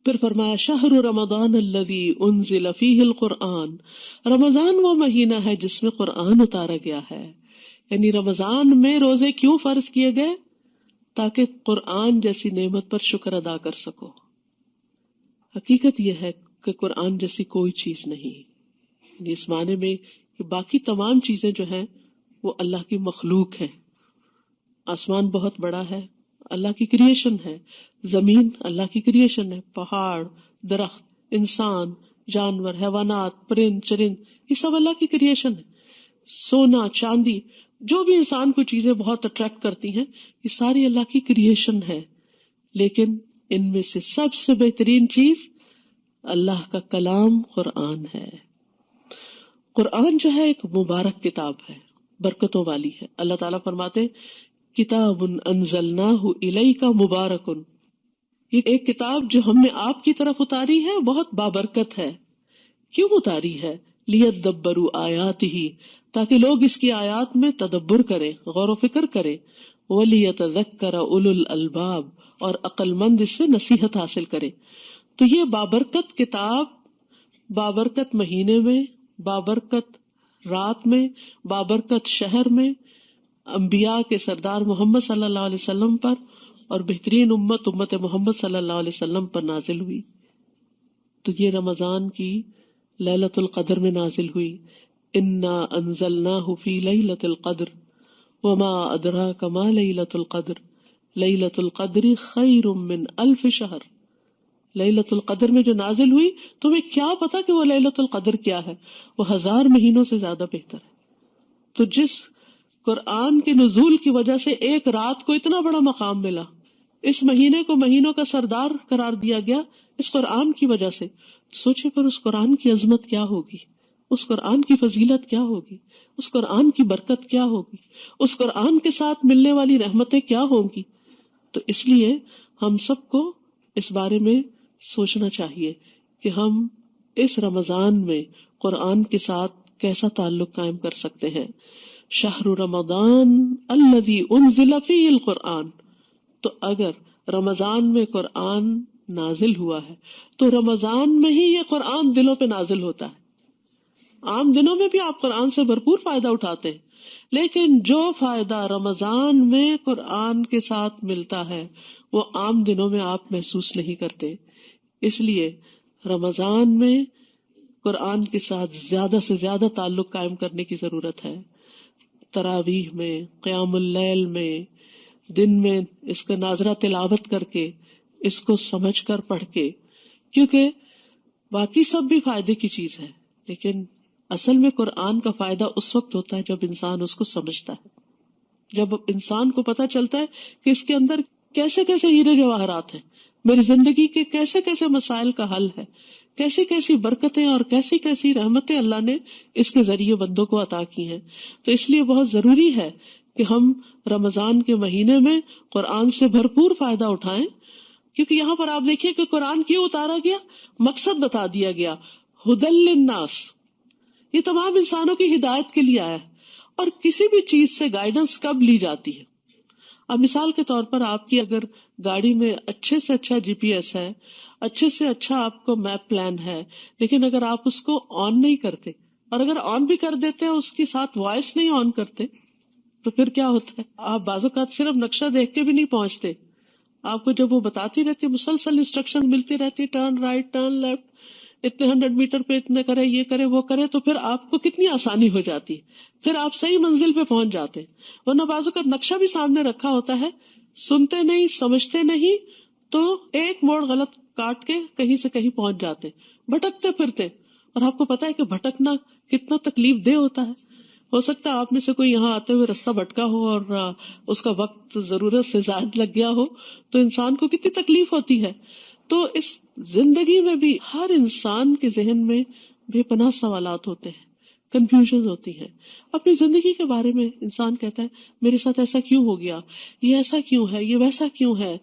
پھر فرمایا شہر رمضان الذی انزل فیہ القرآن، رمضان وہ مہینہ ہے جس میں قرآن اتارا گیا ہے. یعنی رمضان میں روزے کیوں فرض کیے گئے؟ تاکہ قرآن جیسی نعمت پر شکر ادا کر سکو. حقیقت یہ ہے کہ قرآن جیسی کوئی چیز نہیں. یعنی اس معنی میں کہ باقی تمام چیزیں جو ہیں وہ اللہ کی مخلوق ہے. آسمان بہت بڑا ہے، اللہ کی کریشن ہے. زمین اللہ کی کریشن ہے. پہاڑ، درخت، انسان، جانور، حیوانات، پرند چرند، یہ سب اللہ کی کریشن ہے. سونا، چاندی، جو بھی انسان کو چیزیں بہت اٹریکٹ کرتی ہیں، یہ ساری اللہ کی کریشن ہے. لیکن ان میں سے سب سے بہترین چیز اللہ کا کلام قرآن ہے. قرآن جو ہے ایک مبارک کتاب ہے، برکتوں والی ہے. اللہ تعالیٰ فرماتے کتاب انزلناہ الیک مبارک، یہ ایک کتاب جو ہم نے آپ کی طرف اتاری ہے بہت بابرکت ہے. کیوں اتاری ہے؟ لیدبروا آیاتہ، تاکہ لوگ اس کی آیات میں تدبر کریں، غور و فکر کریں. ولیتذکر اولو الالباب، اور عقل مند اس سے نصیحت حاصل کریں. تو یہ بابرکت کتاب بابرکت مہینے میں، بابرکت رات میں، بابرکت شہر میں، انبیاء کے سردار محمد صلی اللہ علیہ وسلم پر اور بہترین امت محمد صلی اللہ علیہ وسلم پر نازل ہوئی. تو یہ رمضان کی لیلۃ القدر میں نازل ہوئی. انا انزلناہ فی لیلۃ القدر وما ادراک ما لیلۃ القدر لیلۃ القدر خیر من الف شہر. لیلۃ القدر میں جو نازل ہوئی، تمہیں کیا پتا کہ وہ لیلۃ القدر کیا ہے؟ وہ 1000 مہینوں سے زیادہ بہتر ہے. تو جس قرآن کے نزول کی وجہ سے ایک رات کو اتنا بڑا مقام ملا، اس مہینے کو مہینوں کا سردار قرار دیا گیا اس قرآن کی وجہ سے. سوچے پھر اس قرآن کی عظمت کیا ہوگی، اس قرآن کی فضیلت کیا ہوگی، اس قرآن کی برکت کیا ہوگی، اس قرآن کے ساتھ ملنے والی رحمتیں کیا ہوں گی. تو اس لیے ہم سب کو اس بارے میں سوچنا چاہیے کہ ہم اس رمضان میں قرآن کے ساتھ کیسا تعلق قائم کر سکتے ہیں. شہر رمضان الذی انزل فیہ القرآن. تو اگر رمضان میں قرآن نازل ہوا ہے تو رمضان میں ہی یہ قرآن دلوں پہ نازل ہوتا ہے. عام دنوں میں بھی آپ قرآن سے بھرپور فائدہ اٹھاتے ہیں، لیکن جو فائدہ رمضان میں قرآن کے ساتھ ملتا ہے وہ عام دنوں میں آپ محسوس نہیں کرتے. اس لیے رمضان میں قرآن کے ساتھ زیادہ سے زیادہ تعلق قائم کرنے کی ضرورت ہے. تراویح میں، قیام اللیل میں، دن میں اس کا ناظرہ تلاوت کر کے، اس کو سمجھ کر پڑھ کے. کیونکہ باقی سب بھی فائدے کی چیز ہے، لیکن اصل میں قرآن کا فائدہ اس وقت ہوتا ہے جب انسان اس کو سمجھتا ہے، جب انسان کو پتہ چلتا ہے کہ اس کے اندر کیسے کیسے ہیرے جواہرات ہیں، میری زندگی کے کیسے کیسے مسائل کا حل ہے، کیسی کیسی برکتیں اور کیسی کیسی رحمتیں اللہ نے اس کے ذریعے بندوں کو عطا کی ہیں. تو اس لیے بہت ضروری ہے کہ ہم رمضان کے مہینے میں قرآن سے بھرپور فائدہ اٹھائیں. کیونکہ یہاں پر آپ دیکھیے کہ قرآن کیوں اتارا گیا، مقصد بتا دیا گیا. ہدی للناس، یہ تمام انسانوں کی ہدایت کے لیے آیا ہے. اور کسی بھی چیز سے گائیڈنس کب لی جاتی ہے؟ اب مثال کے طور پر آپ کی اگر گاڑی میں اچھے سے اچھا جی پی ایس ہے، اچھے سے اچھا آپ کو میپ پلان ہے، لیکن اگر آپ اس کو آن نہیں کرتے، اور اگر آن بھی کر دیتے ہیں اس کے ساتھ وائس نہیں آن کرتے، تو پھر کیا ہوتا ہے؟ آپ بعض اوقات صرف نقشہ دیکھ کے بھی نہیں پہنچتے. آپ کو جب وہ بتاتی رہتی ہے، مسلسل انسٹرکشن ملتی رہتی، ٹرن رائٹ، ٹرن لیفٹ، اتنے 100 میٹر پہ اتنے کرے، یہ کرے وہ کرے، تو پھر آپ کو کتنی آسانی ہو جاتی ہے، پھر آپ صحیح منزل پہ پہنچ جاتے. ورنہ بعض اوقات نقشہ بھی سامنے رکھا ہوتا ہے، سنتے نہیں، سمجھتے نہیں، تو ایک موڑ غلط کاٹ کے کہیں سے کہیں پہنچ جاتے، بھٹکتے پھرتے. اور آپ کو پتا ہے کہ بھٹکنا کتنا تکلیف دہ ہوتا ہے. ہو سکتا ہے آپ میں سے کوئی یہاں آتے ہوئے رستہ بھٹکا ہو اور اس کا وقت ضرورت سے زائد لگ گیا ہو، تو انسان کو کتنی تکلیف ہوتی ہے. تو اس زندگی میں بھی ہر انسان کے ذہن میں بے پناہ سوالات ہوتے ہیں، کنفیوژن ہوتی ہے. اپنی زندگی کے بارے میں انسان کہتا ہے میرے ساتھ ایسا کیوں ہو گیا، یہ ایسا کیوں ہے، یہ ویسا کیوں ہے،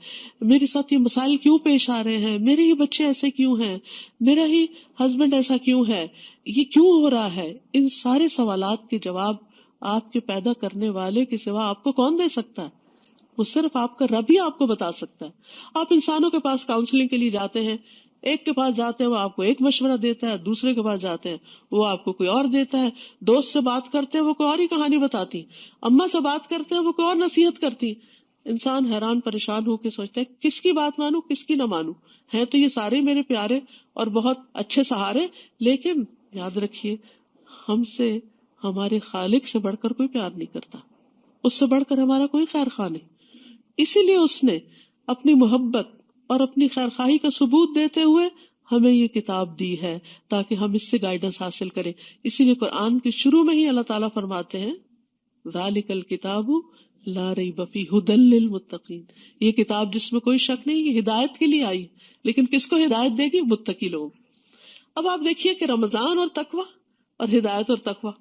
میرے ساتھ یہ مسائل کیوں پیش آ رہے ہیں، میرے ہی بچے ایسے کیوں ہیں، میرا ہی ہسبینڈ ایسا کیوں ہے، یہ کیوں ہو رہا ہے. ان سارے سوالات کے جواب آپ کے پیدا کرنے والے کے سوا آپ کو کون دے سکتا ہے؟ وہ صرف آپ کا رب ہی آپ کو بتا سکتا ہے. آپ انسانوں کے پاس کاؤنسلنگ کے لیے جاتے ہیں ایک کے پاس جاتے ہیں وہ آپ کو ایک مشورہ دیتا ہے، دوسرے کے پاس جاتے ہیں وہ آپ کو کوئی اور دیتا ہے، دوست سے بات کرتے ہیں وہ کوئی اور ہی کہانی بتاتی، اماں سے بات کرتے ہیں وہ کوئی اور نصیحت کرتی. انسان حیران پریشان ہو کے سوچتا ہے کس کی بات مانوں کس کی نہ مانوں. ہیں تو یہ سارے میرے پیارے اور بہت اچھے سہارے، لیکن یاد رکھیے ہم سے ہمارے خالق سے بڑھ کر کوئی پیار نہیں کرتا، اس سے بڑھ کر ہمارا کوئی خیر خواہ نہیں. اسی لیے اس نے اپنی محبت اور اپنی خیر خواہی کا ثبوت دیتے ہوئے ہمیں یہ کتاب دی ہے تاکہ ہم اس سے گائیڈنس حاصل کریں. اسی لیے قرآن کے شروع میں ہی اللہ تعالیٰ فرماتے ہیں ذالک الکتاب لا ریب فیہ ھدی للمتقین، یہ کتاب جس میں کوئی شک نہیں، یہ ہدایت کے لیے آئی، لیکن کس کو ہدایت دے گی؟ متقی لوگ. اب آپ دیکھیے کہ رمضان اور تقوی اور ہدایت اور تقوی،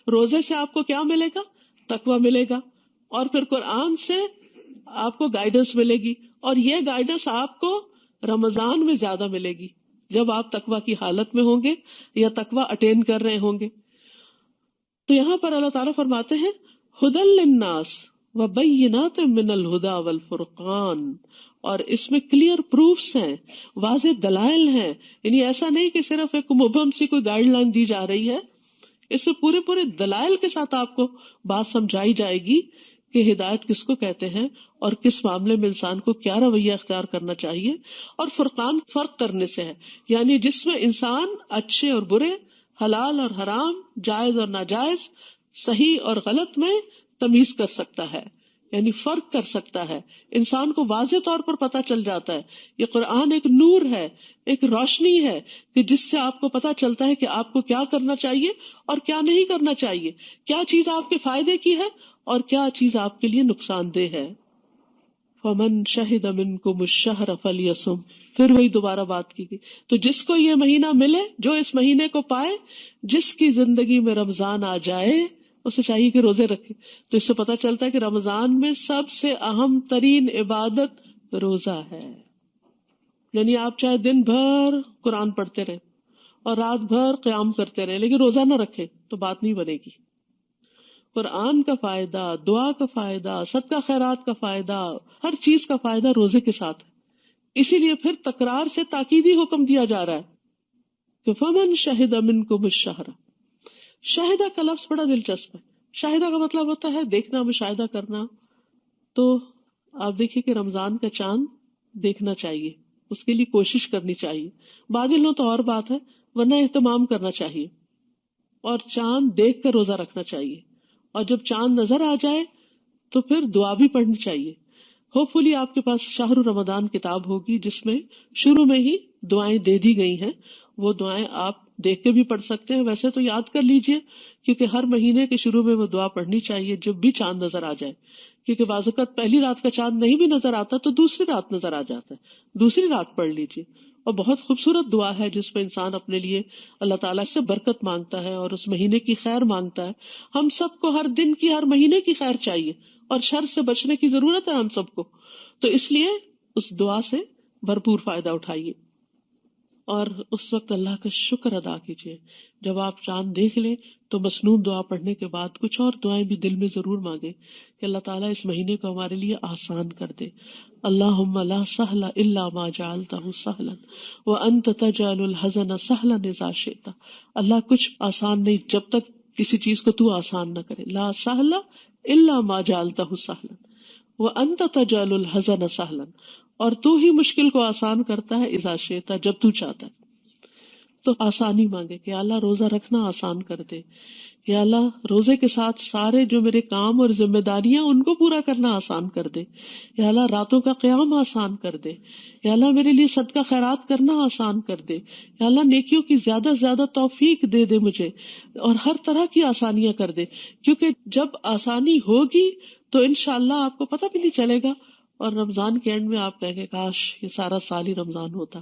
روزے سے آپ کو کیا ملے گا؟ تقوی ملے گا، اور پھر قرآن سے آپ کو گائیڈنس ملے گی، اور یہ گائیڈنس آپ کو رمضان میں زیادہ ملے گی جب آپ تقوی کی حالت میں ہوں گے یا تقوی اٹین کر رہے ہوں گے. تو یہاں پر اللہ تعالیٰ فرماتے ہیں ھدی للناس وبینات من الہدی والفرقان، اور اس میں کلیئر پروفس ہیں، واضح دلائل ہیں. یعنی ایسا نہیں کہ صرف ایک مبہم سی کوئی گائیڈ لائن دی جا رہی ہے، اس میں پورے دلائل کے ساتھ آپ کو بات سمجھائی جائے گی کہ ہدایت کس کو کہتے ہیں اور کس معاملے میں انسان کو کیا رویہ اختیار کرنا چاہیے. اور فرقان فرق کرنے سے ہے، یعنی جس میں انسان اچھے اور برے، حلال اور حرام، جائز اور ناجائز، صحیح اور غلط میں تمیز کر سکتا ہے، یعنی فرق کر سکتا ہے. انسان کو واضح طور پر پتہ چل جاتا ہے. یہ قرآن ایک نور ہے، ایک روشنی ہے کہ جس سے آپ کو پتہ چلتا ہے کہ آپ کو کیا کرنا چاہیے اور کیا نہیں کرنا چاہیے، کیا چیز آپ کے فائدے کی ہے اور کیا چیز آپ کے لیے نقصان دہ ہے. فمن شہد منکم الشہر فلیصم، پھر وہی دوبارہ بات کی گئی. تو جس کو یہ مہینہ ملے، جو اس مہینے کو پائے، جس کی زندگی میں رمضان آ جائے، اسے چاہیے کہ روزے رکھے. تو اس سے پتہ چلتا ہے کہ رمضان میں سب سے اہم ترین عبادت روزہ ہے. یعنی آپ چاہے دن بھر قرآن پڑھتے رہے اور رات بھر قیام کرتے رہے لیکن روزہ نہ رکھے تو بات نہیں بنے گی. قرآن کا فائدہ، دعا کا فائدہ، صدقہ خیرات کا فائدہ، ہر چیز کا فائدہ روزے کے ساتھ ہے. اسی لیے پھر تکرار سے تاکیدی حکم دیا جا رہا ہے کہ فمن شہد منکم الشہر. شاہدہ کا لفظ بڑا دلچسپ ہے. شاہدہ کا مطلب ہوتا ہے دیکھنا، مشاہدہ کرنا. تو آپ دیکھیے کہ رمضان کا چاند دیکھنا چاہیے، اس کے لیے کوشش کرنی چاہیے. بادل ہو تو اور بات ہے، ورنہ اہتمام کرنا چاہیے اور چاند دیکھ کر روزہ رکھنا چاہیے. اور جب چاند نظر آ جائے تو پھر دعا بھی پڑھنی چاہیے. ہوپ فلی آپ کے پاس شہر رمضان کتاب ہوگی جس میں شروع میں ہی دعائیں دے دی گئی ہیں. وہ دعائیں آپ دیکھ کے بھی پڑھ سکتے ہیں، ویسے تو یاد کر لیجئے کیونکہ ہر مہینے کے شروع میں وہ دعا پڑھنی چاہیے جب بھی چاند نظر آ جائے. کیونکہ بعض اوقات پہلی رات کا چاند نہیں بھی نظر آتا تو دوسری رات نظر آ جاتا ہے، دوسری رات پڑھ لیجئے. اور بہت خوبصورت دعا ہے جس میں انسان اپنے لیے اللہ تعالیٰ سے برکت مانگتا ہے اور اس مہینے کی خیر مانگتا ہے. ہم سب کو ہر دن کی، ہر مہینے کی خیر چاہیے اور شر سے بچنے کی ضرورت ہے ہم سب کو. تو اس لیے اس دعا سے بھرپور فائدہ اٹھائیے اور اس وقت اللہ کا شکر ادا کیجیے. جب آپ چاند دیکھ لیں تو مسنون دعا پڑھنے کے بعد کچھ اور دعائیں بھی دل میں ضرور مانگے کہ اللہ تعالیٰ اس مہینے کو ہمارے لیے آسان کر دے. اللہم لا سہل الا ما جعلتہ سہلا وانت تجعل الحزن سہلا اذا شئت. اللہ کچھ آسان نہیں جب تک کسی چیز کو تو آسان نہ کرے. لا سہل الا ما جعلتہ سہلا وانت تجعل الحزن سہلا، اور تو ہی مشکل کو آسان کرتا ہے اذا شئت، جب تو چاہتا ہے. تو آسانی مانگے کہ اللہ روزہ رکھنا آسان کر دے، یا اللہ روزے کے ساتھ سارے جو میرے کام اور ذمہ داریاں ان کو پورا کرنا آسان کر دے، یا اللہ راتوں کا قیام آسان کر دے، یا اللہ میرے لیے صدقہ خیرات کرنا آسان کر دے، یا اللہ نیکیوں کی زیادہ سے زیادہ توفیق دے دے مجھے اور ہر طرح کی آسانیاں کر دے. کیونکہ جب آسانی ہوگی تو انشاءاللہ آپ کو پتہ بھی نہیں چلے گا اور رمضان کے اینڈ میں آپ کہیں گے کاش یہ سارا سال ہی رمضان ہوتا.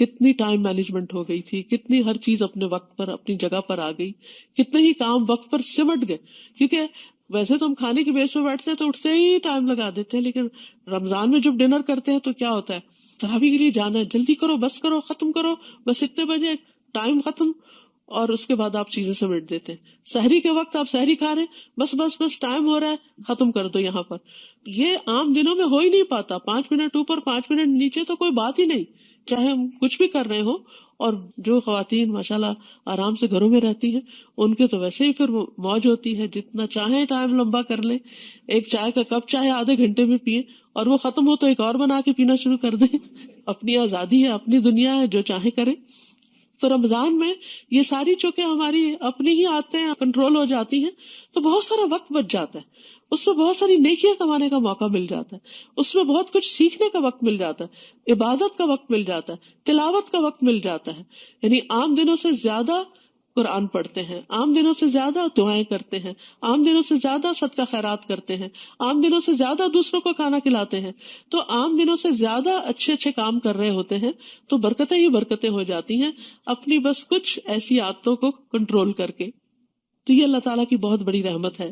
کتنی ٹائم مینجمنٹ ہو گئی تھی، کتنی ہر چیز اپنے وقت پر اپنی جگہ پر آ گئی، کتنے ہی کام وقت پر سمٹ گئے. کیونکہ ویسے تو ہم کھانے کی بیس پہ بیٹھتے ہیں تو اٹھتے ہی ٹائم لگا دیتے ہیں، لیکن رمضان میں جب ڈنر کرتے ہیں تو کیا ہوتا ہے، تراویح کے لیے جانا ہے، جلدی کرو، بس کرو، ختم کرو، بس اتنے بجے ٹائم ختم، اور اس کے بعد آپ چیزیں سمیٹ دیتے ہیں. سحری کے وقت آپ سحری کھا رہے ہیں، بس بس بس ٹائم ہو رہا ہے، ختم کر دو یہاں پر. یہ عام دنوں میں ہو ہی نہیں پاتا. 5 منٹ اوپر 5 منٹ نیچے تو کوئی بات ہی نہیں. چاہے ہم کچھ بھی کر رہے ہوں. اور جو خواتین ماشاءاللہ آرام سے گھروں میں رہتی ہیں ان کے تو ویسے ہی پھر موج ہوتی ہے، جتنا چاہیں ٹائم لمبا کر لیں. ایک چائے کا کپ چاہے آدھے گھنٹے میں پیئیں اور وہ ختم ہو تو ایک اور بنا کے پینا شروع کر دیں. اپنی آزادی ہے، اپنی دنیا ہے، جو چاہے کریں. تو رمضان میں یہ ساری چونکہ ہماری اپنی ہی عادتیں کنٹرول ہو جاتی ہیں تو بہت سارا وقت بچ جاتا ہے. اس میں بہت ساری نیکیاں کمانے کا موقع مل جاتا ہے، اس میں بہت کچھ سیکھنے کا وقت مل جاتا ہے، عبادت کا وقت مل جاتا ہے، تلاوت کا وقت مل جاتا ہے. یعنی عام دنوں سے زیادہ قرآن پڑھتے ہیں، عام دنوں سے زیادہ دعائیں کرتے ہیں، عام دنوں سے زیادہ صدقہ خیرات کرتے ہیں، عام دنوں سے زیادہ دوسروں کو کھانا کھلاتے ہیں. تو عام دنوں سے زیادہ اچھے اچھے کام کر رہے ہوتے ہیں تو برکتیں ہی برکتیں ہو جاتی ہیں اپنی بس کچھ ایسی عادتوں کو کنٹرول کر کے. تو یہ اللہ تعالیٰ کی بہت بڑی رحمت ہے.